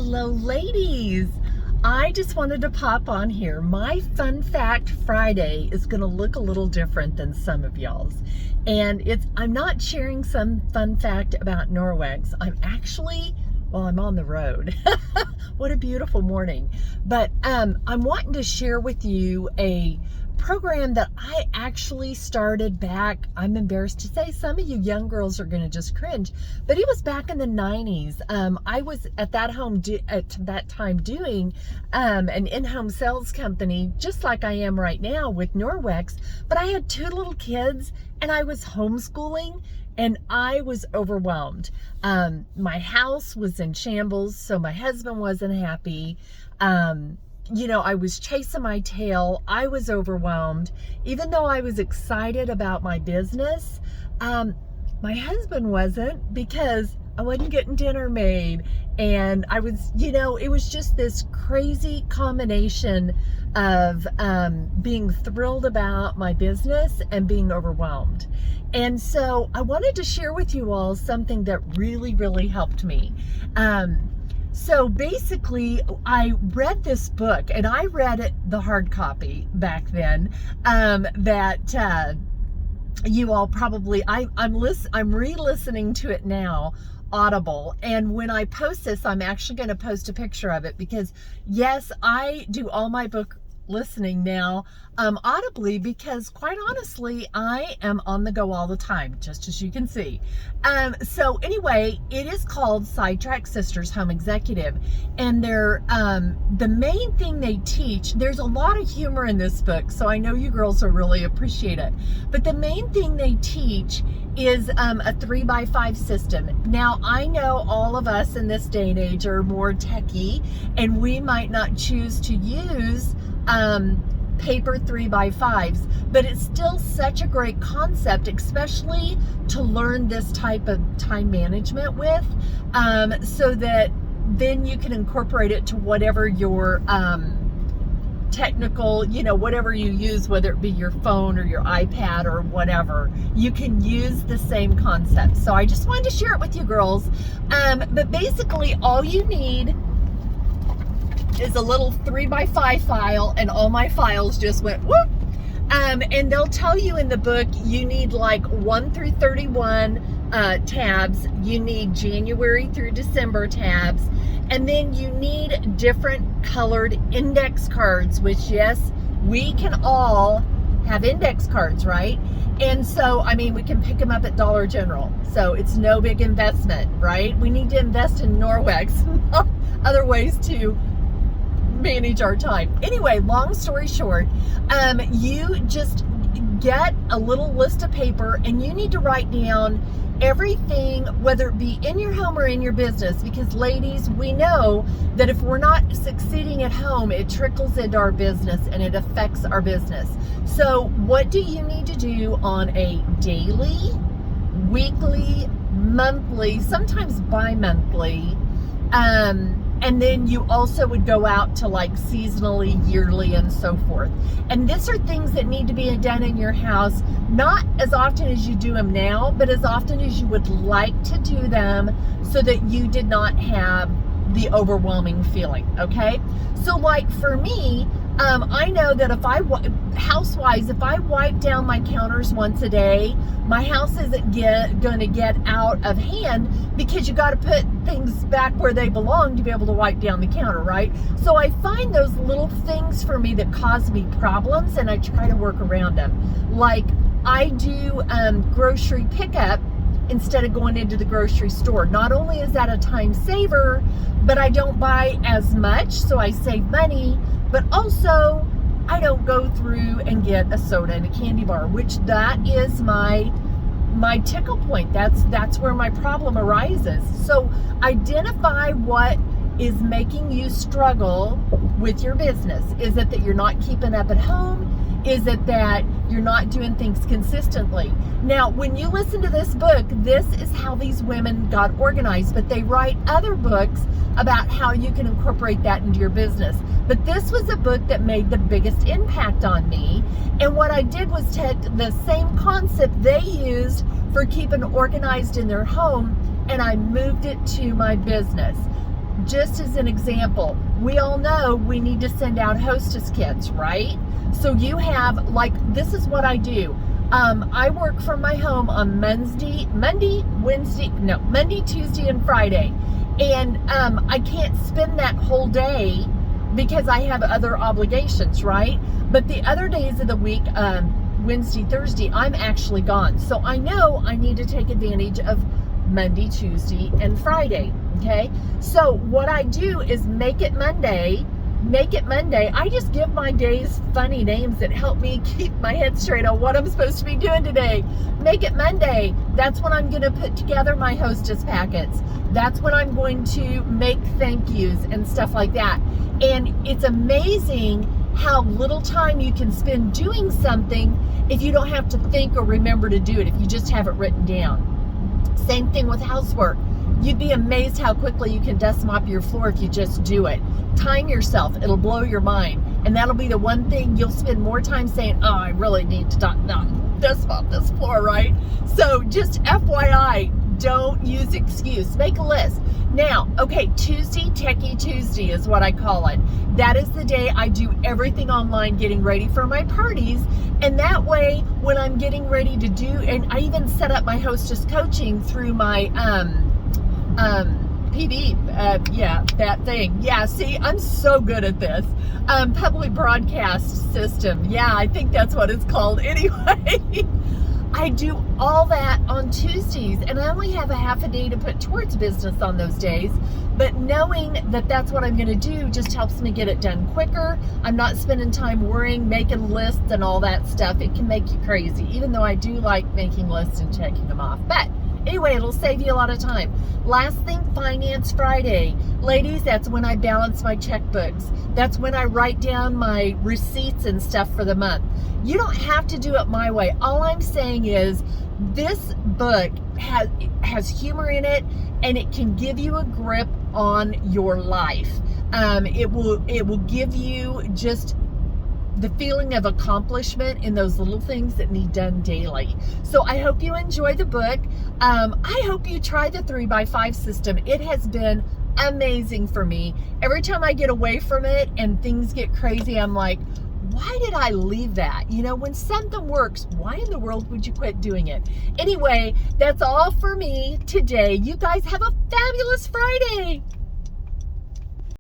Hello, ladies. I just wanted to pop on here. My Fun Fact Friday is going to look a little different than some of y'all's. And I'm not sharing some fun fact about Norwex. I'm on the road. What a beautiful morning. But I'm wanting to share with you a program that I actually started back. I'm embarrassed to say some of you young girls are going to just cringe, but it was back in the 90s. I was at that time doing an in-home sales company, just like I am right now with Norwex, but I had 2 little kids and I was homeschooling and I was overwhelmed. My house was in shambles, so my husband wasn't happy. I was chasing my tail. I was overwhelmed. Even though I was excited about my business, my husband wasn't, because I wasn't getting dinner made. And I was, it was just this crazy combination of being thrilled about my business and being overwhelmed. And so I wanted to share with you all something that really, really helped me. So basically, I read this book, and I read it, the hard copy back then, that you all probably, I'm re-listening to it now, Audible. And when I post this, I'm actually going to post a picture of it, because yes, I do all my book listening now audibly, because quite honestly, I am on the go all the time, just as you can see. So anyway, it is called Sidetrack Sisters Home Executive, and they're the main thing they teach, there's a lot of humor in this book, so I know you girls will really appreciate it, but the main thing they teach is a 3x5 system. Now, I know all of us in this day and age are more techie, and we might not choose to use paper 3x5s, but it's still such a great concept, especially to learn this type of time management with, so that then you can incorporate it to whatever your technical, whatever you use, whether it be your phone or your iPad or whatever, you can use the same concept. So I just wanted to share it with you girls. But basically all you need is a little 3x5 file, and all my files just went whoop. And they'll tell you in the book, you need like 1 through 31 tabs. You need January through December tabs. And then you need different colored index cards, which yes, we can all have index cards, right? And so, we can pick them up at Dollar General. So it's no big investment, right? We need to invest in Norwex, other ways to manage our time. Anyway, long story short, you just get a little list of paper, and you need to write down everything, whether it be in your home or in your business, because ladies, we know that if we're not succeeding at home, it trickles into our business and it affects our business. So what do you need to do on a daily, weekly, monthly, sometimes bi-monthly, and then you also would go out to like seasonally, yearly, and so forth. And these are things that need to be done in your house, not as often as you do them now, but as often as you would like to do them, so that you did not have the overwhelming feeling, okay? So like for me, I know that if house-wise, if I wipe down my counters once a day, my house isn't going to get out of hand, because you got to put things back where they belong to be able to wipe down the counter, right? So I find those little things for me that cause me problems, and I try to work around them. Like I do grocery pickup instead of going into the grocery store. Not only is that a time saver, but I don't buy as much, so I save money, but also I don't go through and get a soda and a candy bar, which that is my tickle point. That's where my problem arises. So identify what is making you struggle with your business. Is it that you're not keeping up at home? Is it that you're not doing things consistently? Now, when you listen to this book, this is how these women got organized, but they write other books about how you can incorporate that into your business. But this was a book that made the biggest impact on me. And what I did was take the same concept they used for keeping organized in their home, and I moved it to my business. just as an example, we all know we need to send out hostess kits, right? So you have, like, this is what I do. I work from my home on Monday, Tuesday, and Friday. And I can't spend that whole day because I have other obligations, right? But the other days of the week, Wednesday, Thursday, I'm actually gone. So I know I need to take advantage of Monday, Tuesday, and Friday, okay? So what I do is make it Monday. I just give my days funny names that help me keep my head straight on what I'm supposed to be doing today. Make it Monday. That's when I'm going to put together my hostess packets. That's when I'm going to make thank yous and stuff like that. And it's amazing how little time you can spend doing something if you don't have to think or remember to do it, if you just have it written down. Same thing with housework. You'd be amazed how quickly you can dust mop your floor if you just do it. Time yourself. It'll blow your mind. And that'll be the one thing you'll spend more time saying, oh, I really need to dust mop this floor, right? So just FYI, don't use excuse. Make a list. Now, okay, Tuesday, Techie Tuesday is what I call it. That is the day I do everything online, getting ready for my parties. And that way, when I'm getting ready to do, and I even set up my hostess coaching through my PD, that thing. Yeah, see, I'm so good at this. Public broadcast system. Yeah, I think that's what it's called. Anyway, I do all that on Tuesdays, and I only have a half a day to put towards business on those days. But knowing that that's what I'm going to do just helps me get it done quicker. I'm not spending time worrying, making lists and all that stuff. It can make you crazy, even though I do like making lists and checking them off. But anyway, it'll save you a lot of time. Last thing, Finance Friday. Ladies, that's when I balance my checkbooks. That's when I write down my receipts and stuff for the month. You don't have to do it my way. All I'm saying is this book has humor in it, and it can give you a grip on your life. It will give you just the feeling of accomplishment in those little things that need done daily. So I hope you enjoy the book. I hope you try the 3x5 system. It has been amazing for me. Every time I get away from it and things get crazy, I'm like, why did I leave that? You know, when something works, why in the world would you quit doing it? Anyway, that's all for me today. You guys have a fabulous Friday.